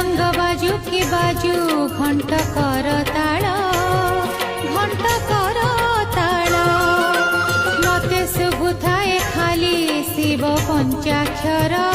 मृदंग बाजू की बाजू घंट कर ताल मते शुभुथाए खाली शिव पंचाक्षर।